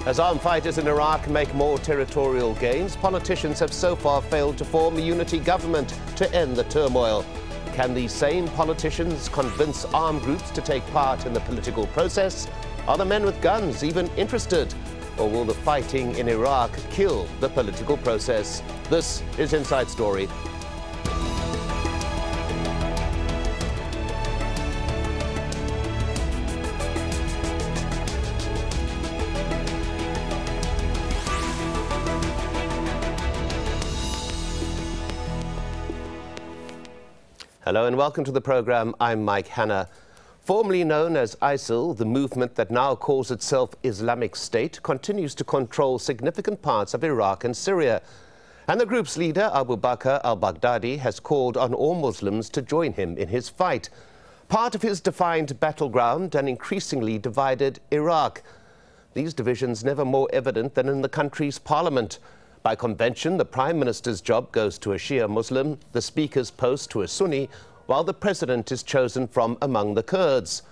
As armed fighters in Iraq make more territorial gains, politicians have so far failed to form a unity government to end the turmoil. Can these same politicians convince armed groups to take part in the political process? Are the men with guns even interested? Or will the fighting in Iraq kill the political process? This is Inside Story. Hello and welcome to the program. I'm Hanna. Formerly known as ISIL, the movement that now calls itself Islamic State continues to control significant parts of Iraq and Syria. And the group's leader, Abu Bakr al-Baghdadi, has called on all Muslims to join him in his fight. Part of his defined battleground, an increasingly divided Iraq. These divisions never more evident than in the country's parliament. By convention, the Prime Minister's job goes to a Shia Muslim, the Speaker's post to a Sunni, while the President is chosen from among the Kurds.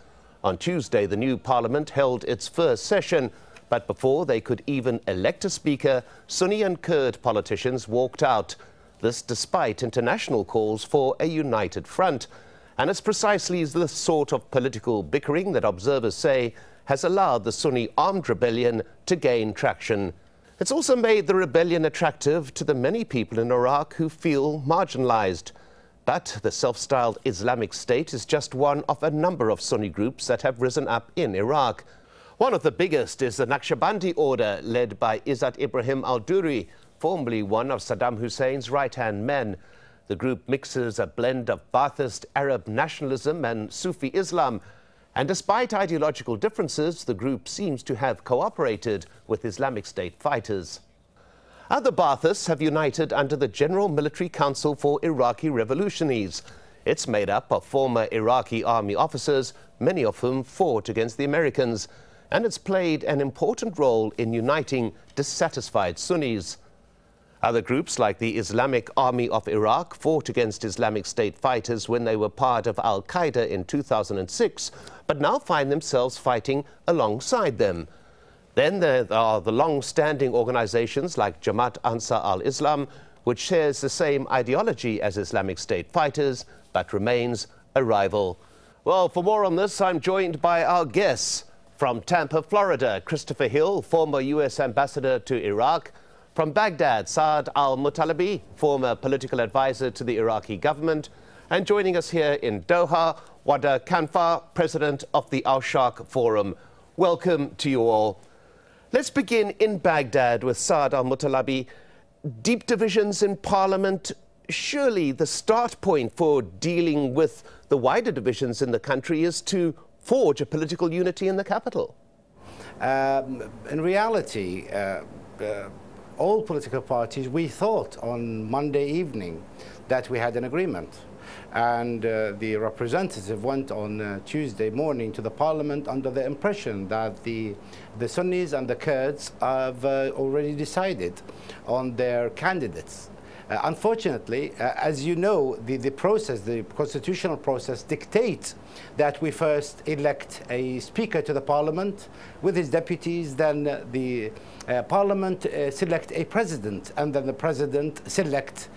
On Tuesday, the new Parliament held its first session, but before they could even elect a Speaker, Sunni and Kurd politicians walked out. This despite international calls for a united front. And it's precisely the sort of political bickering that observers say has allowed the Sunni armed rebellion to gain traction. It's also made the rebellion attractive to the many people in Iraq who feel marginalized. But the self-styled Islamic State is just one of a number of Sunni groups that have risen up in Iraq. One of the biggest is the Naqshbandi order, led by Izzat Ibrahim al-Duri, formerly one of Saddam Hussein's right-hand men. The group mixes a blend of Ba'athist Arab nationalism and Sufi Islam. And despite ideological differences, the group seems to have cooperated with Islamic State fighters. Other Ba'athists have united under the General Military Council for Iraqi Revolutionaries. It's made up of former Iraqi army officers, many of whom fought against the Americans, and it's played an important role in uniting dissatisfied Sunnis. Other groups like the Islamic Army of Iraq fought against Islamic State fighters when they were part of al-Qaeda in 2006, but now find themselves fighting alongside them. Then there are the long-standing organizations like Jamaat Ansar al-Islam, which shares the same ideology as Islamic State fighters, but remains a rival. Well, for more on this, I'm joined by our guests. From Tampa, Florida, Christopher Hill, former U.S. ambassador to Iraq. From Baghdad, Saad Al-Muttalibi, former political advisor to the Iraqi government. And joining us here in Doha, Wadah Khanfar, president of the Sharq Forum. Welcome to you all. Let's begin in Baghdad with Saad Al-Muttalibi. Deep divisions in parliament, surely the start point for dealing with the wider divisions in the country is to forge a political unity in the capital. In reality, all political parties, we thought on Monday evening that we had an agreement. And the representative went on Tuesday morning to the parliament under the impression that the Sunnis and the Kurds have already decided on their candidates. Unfortunately, as you know, the process, the constitutional process dictates that we first elect a speaker to the parliament with his deputies, then the parliament select a president, and then the president select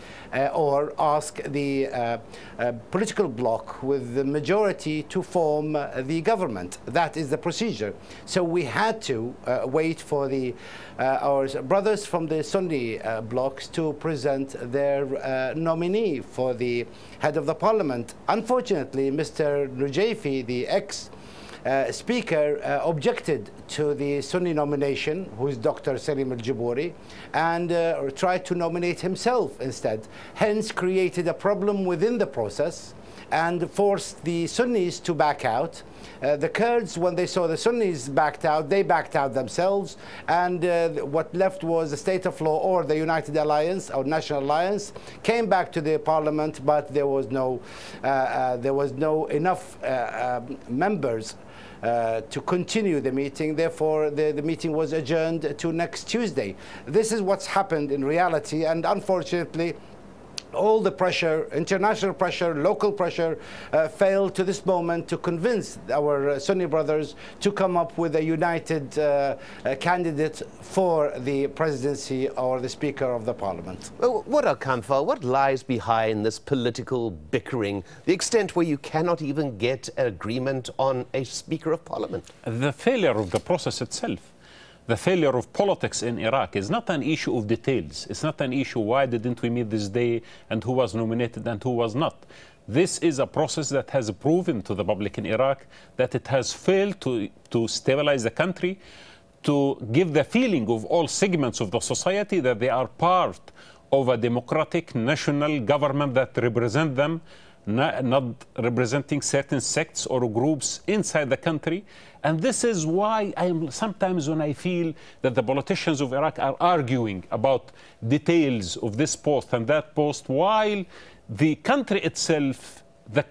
or ask the political bloc with the majority to form the government. That is the procedure. So we had to wait for our brothers from the Sunni blocs to present their nominee for the head of the parliament. Unfortunately, Mr. Nujayfi, the ex-speaker, objected to the Sunni nomination, who is Dr. Salim al-Jiburi, and tried to nominate himself instead, hence created a problem within the process and forced the Sunnis to back out. The Kurds, when they saw the Sunnis backed out, they backed out themselves, and what left was the state of law, or the United Alliance, or National Alliance, came back to the parliament, but there was no enough members to continue the meeting. Therefore, the meeting was adjourned to next Tuesday. This is what's happened in reality, and unfortunately, all the pressure, international pressure, local pressure, failed to this moment to convince our Sunni brothers to come up with a united candidate for the presidency or the Speaker of the Parliament. Well, Wadah Khanfar, what lies behind this political bickering, the extent where you cannot even get an agreement on a Speaker of Parliament? The failure of the process itself. The failure of politics in Iraq is not an issue of details. It's not an issue, why didn't we meet this day, and who was nominated and who was not. This is a process that has proven to the public in Iraq that it has failed to stabilize the country, to give the feeling of all segments of the society that they are part of a democratic national government that represents them, not representing certain sects or groups inside the country. And this is why sometimes when I feel that the politicians of Iraq are arguing about details of this post and that post, while the country itself, the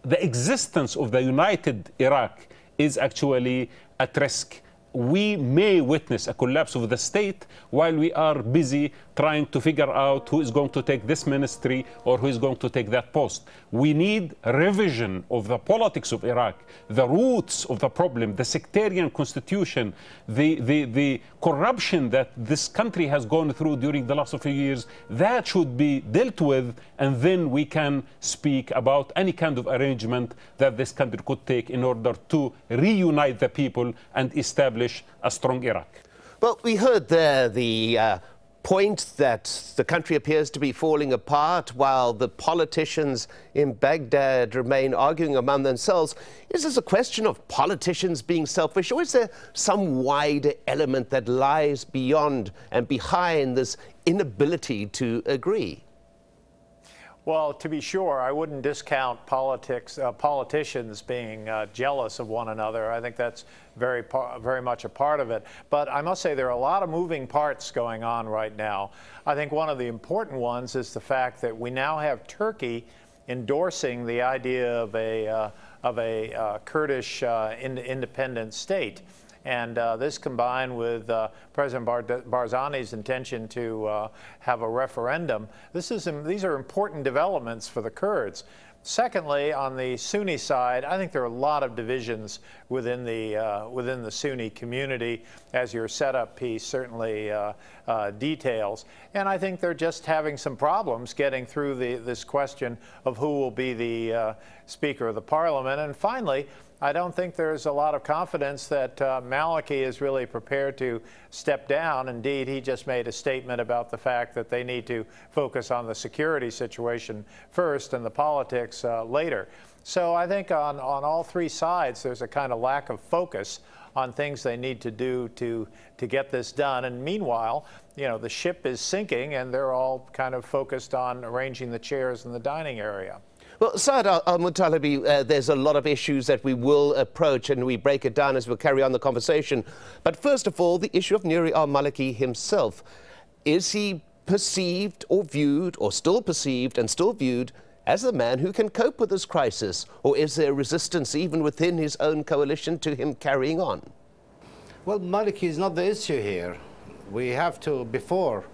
existence of the united Iraq is actually at risk. We may witness a collapse of the state while we are busy trying to figure out who is going to take this ministry or who is going to take that post. We need a revision of the politics of Iraq, the roots of the problem, the sectarian constitution, the corruption that this country has gone through during the last few years. That should be dealt with, and then we can speak about any kind of arrangement that this country could take in order to reunite the people and establish a strong Iraq. Well, we heard there the point that the country appears to be falling apart while the politicians in Baghdad remain arguing among themselves. Is this a question of politicians being selfish, or is there some wider element that lies beyond and behind this inability to agree? Well, to be sure, I wouldn't discount politicians being jealous of one another. I think that's very much a part of it. But I must say there are a lot of moving parts going on right now. I think one of the important ones is the fact that we now have Turkey endorsing the idea of a Kurdish independent state. And this combined with President Barzani's intention to have a referendum, these are important developments for the Kurds. Secondly, on the Sunni side, I think there are a lot of divisions within the Sunni community, as your setup piece certainly details. And I think they're just having some problems getting through this question of who will be the Speaker of the Parliament. And finally, I don't think there's a lot of confidence that Maliki is really prepared to step down. Indeed, he just made a statement about the fact that they need to focus on the security situation first and the politics later. So I think on all three sides, there's a kind of lack of focus on things they need to do to get this done. And meanwhile, you know, the ship is sinking and they're all kind of focused on arranging the chairs in the dining area. Well, Saad Al-Muttalibi, there's a lot of issues that we will approach and we break it down as we'll carry on the conversation. But first of all, the issue of al-Maliki himself. Is he perceived or viewed, or still perceived and still viewed, as the man who can cope with this crisis? Or is there resistance even within his own coalition to him carrying on? Well, Maliki is not the issue here. We have to, before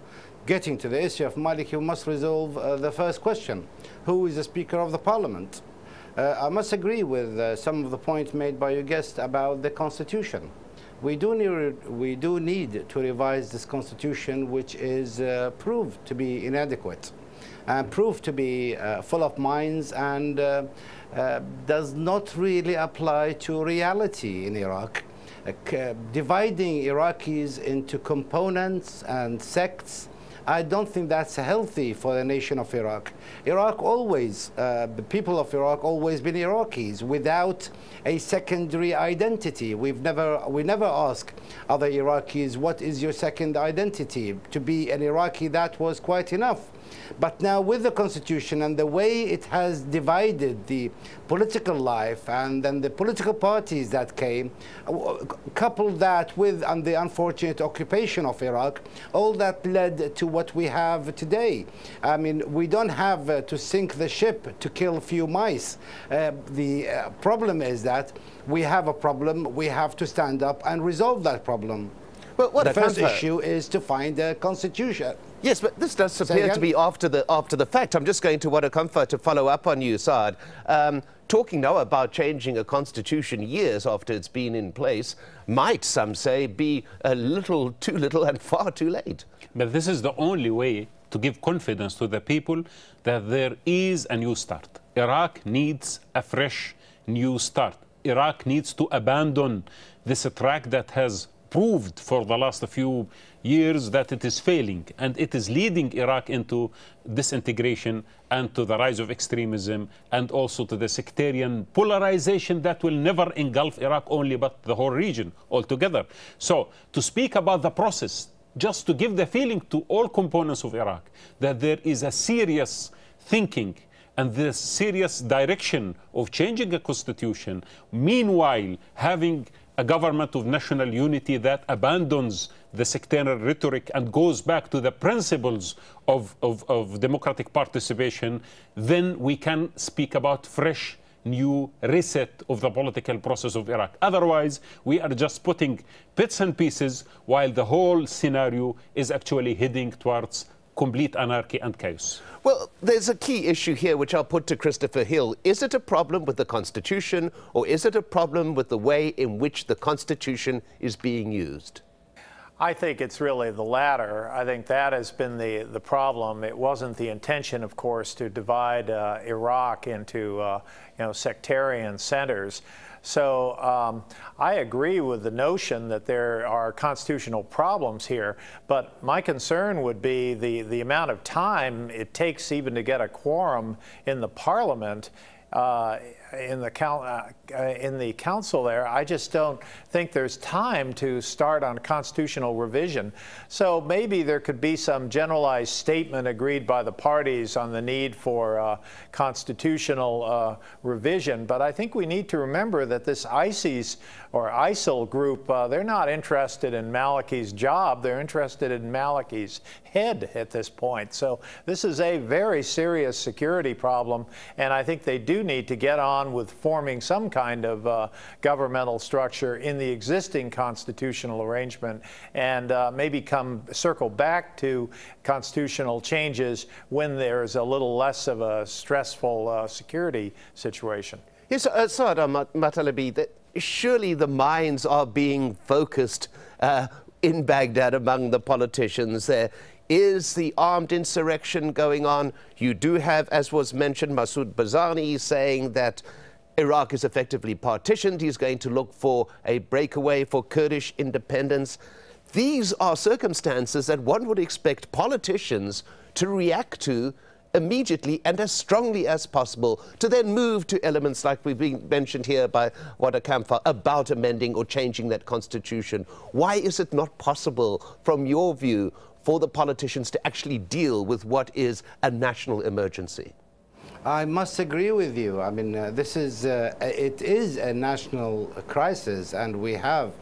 getting to the issue of Maliki, we must resolve the first question. Who is the Speaker of the Parliament? I must agree with some of the points made by your guest about the Constitution. We do need to revise this Constitution, which is proved to be inadequate and proved to be full of mines and does not really apply to reality in Iraq. Dividing Iraqis into components and sects, I don't think that's healthy for the nation of Iraq. Iraq always, the people of Iraq always been Iraqis without a secondary identity. We never ask other Iraqis, what is your second identity? To be an Iraqi, that was quite enough. But now with the Constitution and the way it has divided the political life and then the political parties that came, couple that with the unfortunate occupation of Iraq, all that led to what we have today. I mean, we don't have to sink the ship to kill a few mice. The problem is that we have a problem, we have to stand up and resolve that problem. Well, the first issue is to find a constitution. Yes, but this does appear to be after the fact. I'm just going to Wadah Khanfar to follow up on you, Saad. Talking now about changing a constitution years after it's been in place might, some say, be a little too little and far too late. But this is the only way to give confidence to the people that there is a new start. Iraq needs a fresh new start. Iraq needs to abandon this track that has proved for the last few years that it is failing, and it is leading Iraq into disintegration and to the rise of extremism and also to the sectarian polarization that will never engulf Iraq only but the whole region altogether. So to speak about the process, just to give the feeling to all components of Iraq that there is a serious thinking and this serious direction of changing a constitution, meanwhile having a government of national unity that abandons the sectarian rhetoric and goes back to the principles of democratic participation, then we can speak about fresh, new reset of the political process of Iraq. Otherwise, we are just putting bits and pieces while the whole scenario is actually heading towards complete anarchy and chaos. Well, there's a key issue here which I'll put to Christopher Hill. Is it a problem with the Constitution, or is it a problem with the way in which the Constitution is being used? I think it's really the latter. I think that has been the problem. It wasn't the intention, of course, to divide Iraq into sectarian centers. So I agree with the notion that there are constitutional problems here, but my concern would be the amount of time it takes even to get a quorum in the parliament, in the council there. I just don't think there's time to start on constitutional revision. So maybe there could be some generalized statement agreed by the parties on the need for constitutional revision. But I think we need to remember that this ISIS or ISIL group, they're not interested in Maliki's job. They're interested in Maliki's head at this point. So this is a very serious security problem, and I think they do need to get on with forming some kind of governmental structure in the existing constitutional arrangement, and maybe circle back to constitutional changes when there's a little less of a stressful security situation. Yes, Saad Al-Muttalibi, surely the minds are being focused in Baghdad among the politicians. There is the armed insurrection going on. You do have, as was mentioned, Masoud Barzani saying that Iraq is effectively partitioned. He's going to look for a breakaway for Kurdish independence. These are circumstances that one would expect politicians to react to immediately and as strongly as possible, to then move to elements like we've been mentioned here by Wadah Khanfar about amending or changing that constitution. Why is it not possible, from your view, for the politicians to actually deal with what is a national emergency? I must agree with you. I mean, it is a national crisis, and we have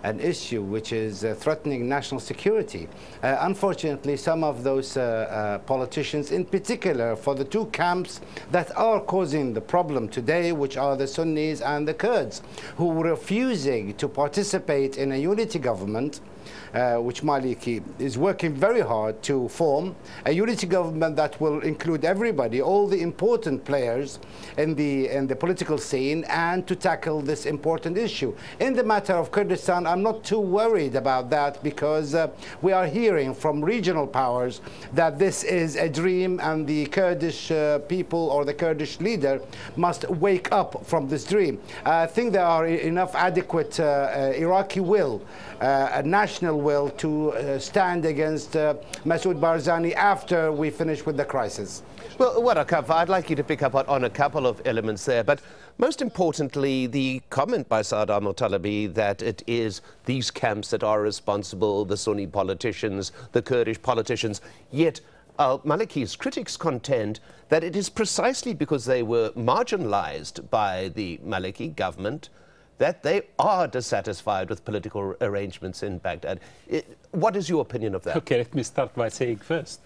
an issue which is threatening national security. Unfortunately, some of those politicians, in particular for the two camps that are causing the problem today, which are the Sunnis and the Kurds, who are refusing to participate in a unity government, which Maliki is working very hard to form, a unity government that will include everybody, all the important players in the political scene, and to tackle this important issue. In the matter of Kurdistan, I'm not too worried about that, because we are hearing from regional powers that this is a dream, and the Kurdish people or the Kurdish leader must wake up from this dream. I think there are enough adequate Iraqi will, a national will, to stand against Masoud Barzani after we finish with the crisis. Well, Wadah Khanfar, I'd like you to pick up on a couple of elements there, but most importantly, the comment by Saad Al-Muttalibi that it is these camps that are responsible, the Sunni politicians, the Kurdish politicians, yet al-Maliki's critics contend that it is precisely because they were marginalized by the Maliki government that they are dissatisfied with political arrangements in Baghdad. What is your opinion of that? Okay, let me start by saying first,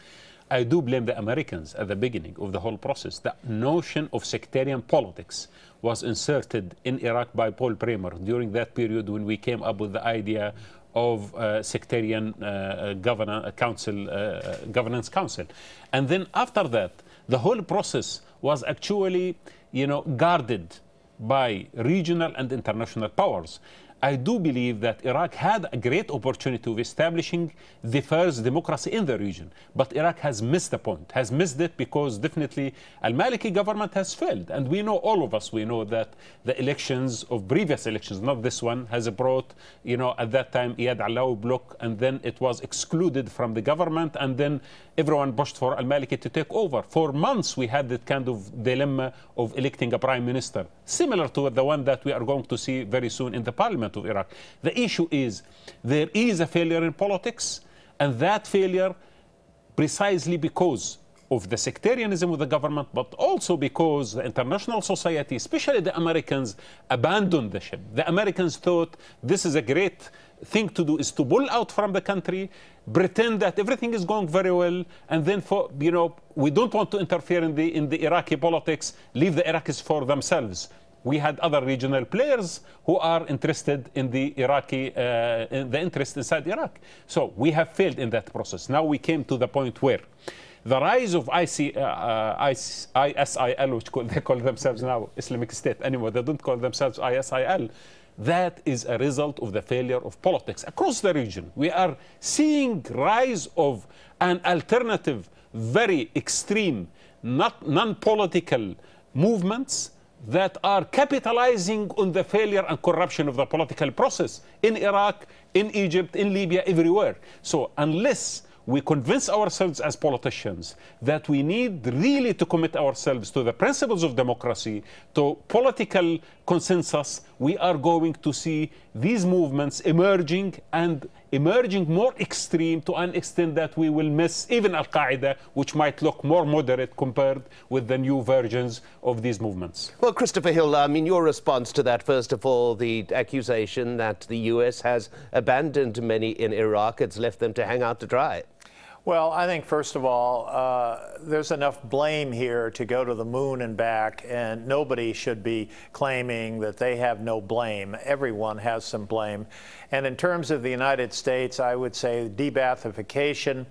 I do blame the Americans at the beginning of the whole process. The notion of sectarian politics was inserted in Iraq by Paul Bremer during that period when we came up with the idea of sectarian governance council. And then after that, the whole process was actually, guarded by regional and international powers. I do believe that Iraq had a great opportunity of establishing the first democracy in the region. But Iraq has missed the point, has missed it because definitely al-Maliki government has failed. And we know, all of us, we know that the elections of previous elections, not this one, has brought, at that time, Iyad Allawi bloc, and then it was excluded from the government, and then everyone pushed for al-Maliki to take over. For months, we had that kind of dilemma of electing a prime minister, similar to the one that we are going to see very soon in the parliament of Iraq. The issue is there is a failure in politics, and that failure precisely because of the sectarianism of the government, but also because the international society, especially the Americans, abandoned the ship. The Americans thought this is a great thing to do, is to pull out from the country, pretend that everything is going very well, and then we don't want to interfere in the Iraqi politics, leave the Iraqis for themselves. We had other regional players who are interested in the Iraqi, in the interest inside Iraq. So we have failed in that process. Now we came to the point where the rise of ISIL, which they call themselves now Islamic State anymore, they don't call themselves ISIL, that is a result of the failure of politics across the region. We are seeing rise of an alternative, very extreme, non-political movements that are capitalizing on the failure and corruption of the political process in Iraq, in Egypt, in Libya, everywhere. So unless we convince ourselves as politicians that we need really to commit ourselves to the principles of democracy, to political consensus, we are going to see these movements emerging and emerging more extreme to an extent that we will miss even Al-Qaeda, which might look more moderate compared with the new versions of these movements. Well, Christopher Hill, I mean, your response to that, first of all, the accusation that the U.S. has abandoned many in Iraq, it's left them to hang out to dry. Well, I think, first of all, there's enough blame here to go to the moon and back, and nobody should be claiming that they have no blame. Everyone has some blame. And in terms of the United States, I would say de-Baathification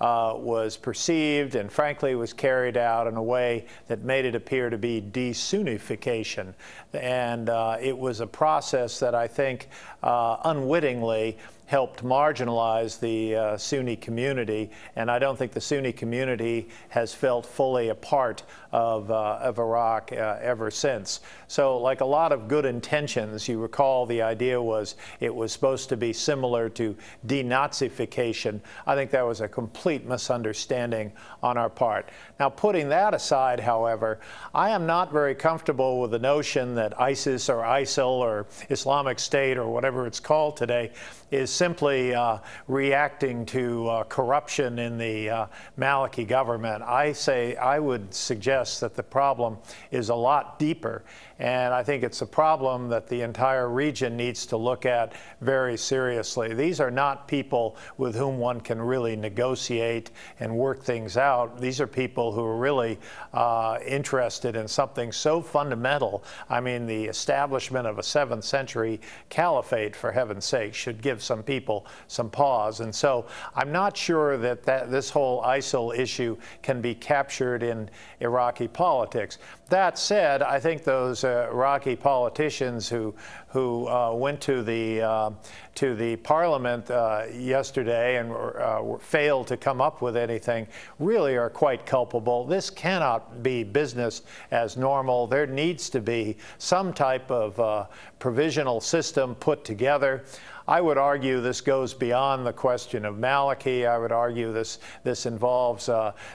was perceived and, frankly, was carried out in a way that made it appear to be de-Sunnification. And it was a process that I think unwittingly helped marginalize the Sunni community, and I don't think the Sunni community has felt fully a part of Iraq ever since. So, like a lot of good intentions, you recall the idea was it was supposed to be similar to denazification. I think that was a complete misunderstanding on our part. Now, putting that aside, however, I am not very comfortable with the notion that ISIS or ISIL or Islamic State or whatever it's called today is simply reacting to corruption in the Maliki government. I would suggest that the problem is a lot deeper, and I think it's a problem that the entire region needs to look at very seriously. These are not people with whom one can really negotiate and work things out. These are people who are really interested in something so fundamental. I mean, the establishment of a 7th century caliphate, for heaven's sake, should give some people some pause. And so I'm not sure that this whole ISIL issue can be captured in Iraqi politics. That said, I think those Iraqi politicians who went to the parliament yesterday and failed to come up with anything really are quite culpable. This cannot be business as normal. There needs to be some type of provisional system put together. I would argue this goes beyond the question of Maliki. I would argue this involves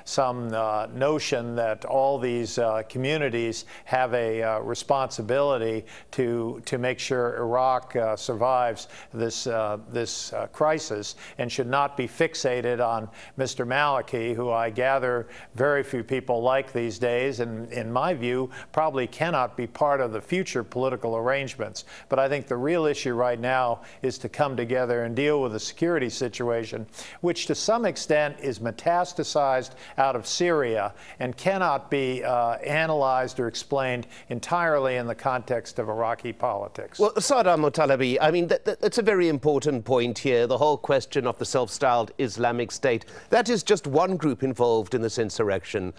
some notion that all these communities have a responsibility to make sure Iraq survives this crisis and should not be fixated on Mr. Maliki, who I gather very few people like these days, and in my view probably cannot be part of the future political arrangements. But I think the real issue right now is to come together and deal with the security situation, which to some extent is metastasized out of Syria and cannot be analyzed or explained entirely in the context of Iraqi politics. Well, Saad Al-Muttalibi, I mean, that's a very important point here, the whole question of the self-styled Islamic State. That is just one group involved in this insurrection.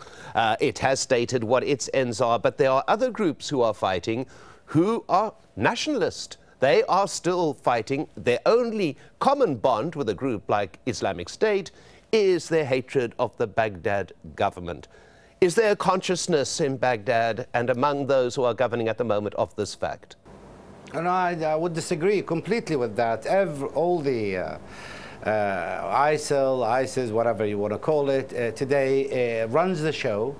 It has stated what its ends are, but there are other groups who are fighting who are nationalist. They are still fighting. Their only common bond with a group like Islamic State is their hatred of the Baghdad government. Is there a consciousness in Baghdad and among those who are governing at the moment of this fact? And I would disagree completely with that. All the ISIL, ISIS, whatever you want to call it, today runs the show.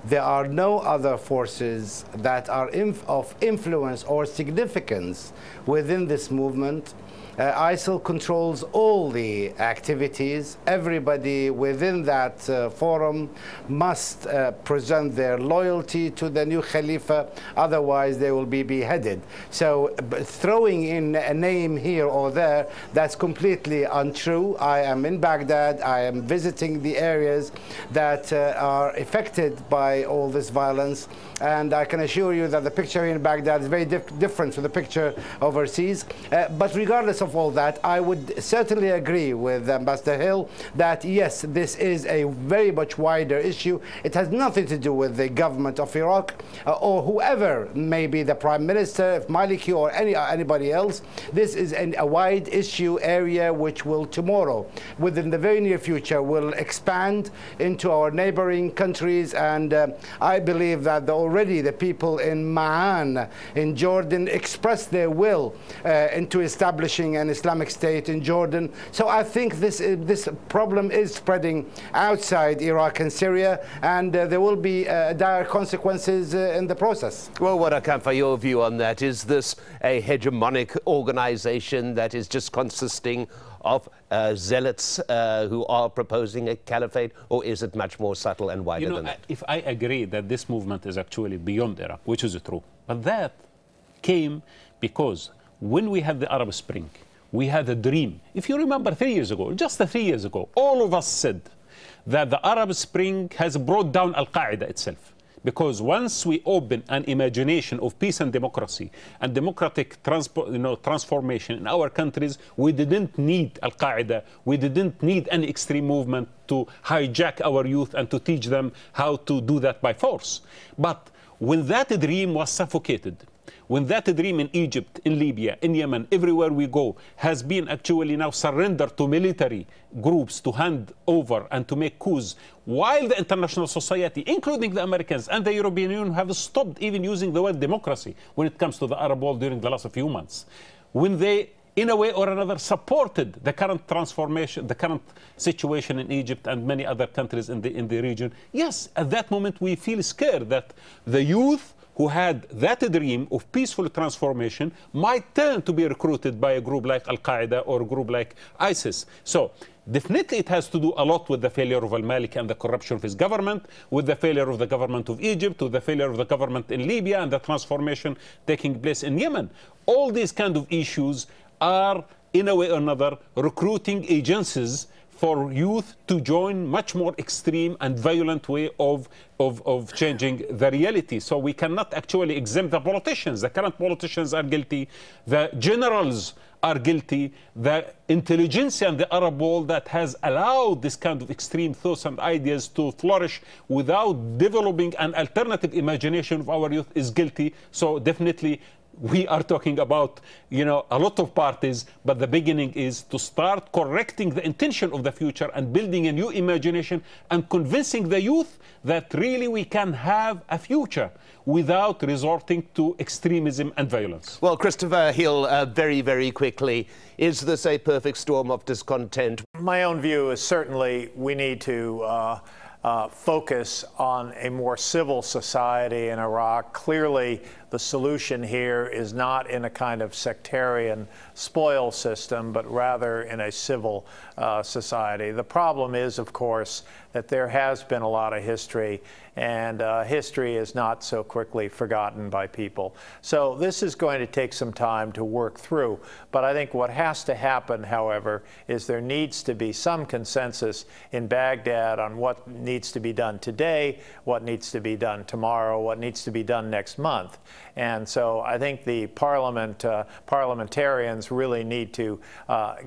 There are no other forces that are of influence or significance within this movement. ISIL controls all the activities. Everybody within that forum must present their loyalty to the new Khalifa, otherwise they will be beheaded. So throwing in a name here or there, that's completely untrue. I am in Baghdad. I am visiting the areas that are affected by all this violence, and I can assure you that the picture in Baghdad is very different from the picture overseas. But regardless of all that, I would certainly agree with Ambassador Hill that yes, this is a very much wider issue. It has nothing to do with the government of Iraq or whoever may be the Prime Minister, if Maliki or anybody else. This is a wide issue area which will tomorrow, within the very near future, will expand into our neighboring countries, and I believe that already the people in Ma'an in Jordan expressed their will into establishing an Islamic State in Jordan. So I think this problem is spreading outside Iraq and Syria, and there will be dire consequences in the process. Well, Wadah Khanfar, your view on that? Is this a hegemonic organization that is just consisting of zealots who are proposing a caliphate, or is it much more subtle and wider than that? If I agree that this movement is actually beyond Iraq, which is true, but that came because when we had the Arab Spring, we had a dream. If you remember 3 years ago, just 3 years ago, all of us said that the Arab Spring has brought down Al-Qaeda itself. Because once we open an imagination of peace and democracy and democratic transformation in our countries, we didn't need Al-Qaeda, we didn't need any extreme movement to hijack our youth and to teach them how to do that by force. But when that dream was suffocated, when that dream in Egypt, in Libya, in Yemen, everywhere we go, has been actually now surrendered to military groups to hand over and to make coups, while the international society, including the Americans and the European Union, have stopped even using the word democracy when it comes to the Arab world during the last few months, when they, in a way or another, supported the current transformation, the current situation in Egypt and many other countries in the region, yes, at that moment we feel scared that the youth who had that dream of peaceful transformation might turn to be recruited by a group like Al-Qaeda or a group like ISIS. So definitely it has to do a lot with the failure of al-Maliki and the corruption of his government, with the failure of the government of Egypt, with the failure of the government in Libya and the transformation taking place in Yemen. All these kind of issues are, in a way or another, recruiting agencies for youth to join much more extreme and violent way of changing the reality. So we cannot actually exempt the politicians. The current politicians are guilty. The generals are guilty. The intelligentsia and the Arab world that has allowed this kind of extreme thoughts and ideas to flourish without developing an alternative imagination of our youth is guilty. So definitely we are talking about, a lot of parties, but the beginning is to start correcting the intention of the future and building a new imagination and convincing the youth that really we can have a future without resorting to extremism and violence. Well, Christopher Hill, very, very quickly, is this a perfect storm of discontent? My own view is certainly we need to focus on a more civil society in Iraq. Clearly, the solution here is not in a kind of sectarian spoil system, but rather in a civil society. The problem is, of course, that there has been a lot of history, and history is not so quickly forgotten by people. So this is going to take some time to work through. But I think what has to happen, however, is there needs to be some consensus in Baghdad on what needs to be done today, what needs to be done tomorrow, what needs to be done next month. And so I think the parliamentarians really need to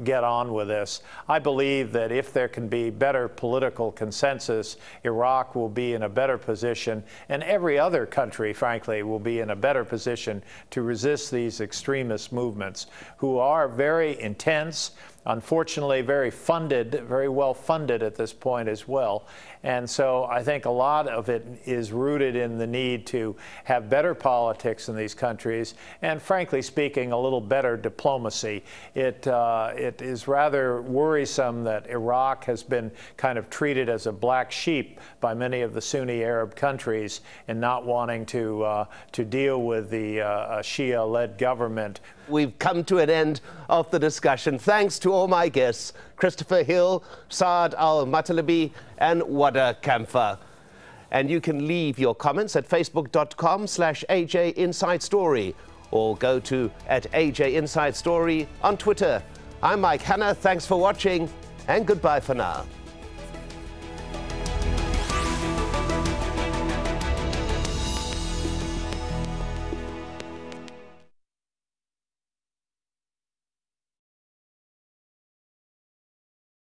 get on with this. I believe that if there can be better political consensus, Iraq will be in a better position, and every other country, frankly, will be in a better position to resist these extremist movements, who are very intense, unfortunately very funded, very well funded at this point as well. And so I think a lot of it is rooted in the need to have better politics in these countries, and frankly speaking, a little better diplomacy. It is rather worrisome that Iraq has been kind of treated as a black sheep by many of the Sunni Arab countries in not wanting to deal with the Shia-led government. We've come to an end of the discussion. Thanks to all my guests, Christopher Hill, Saad Al-Muttalibi, and Wadah Khanfar. And you can leave your comments at facebook.com/AJ Inside Story, or go to @AJ Inside Story on Twitter. I'm Mike Hanna. Thanks for watching, and goodbye for now.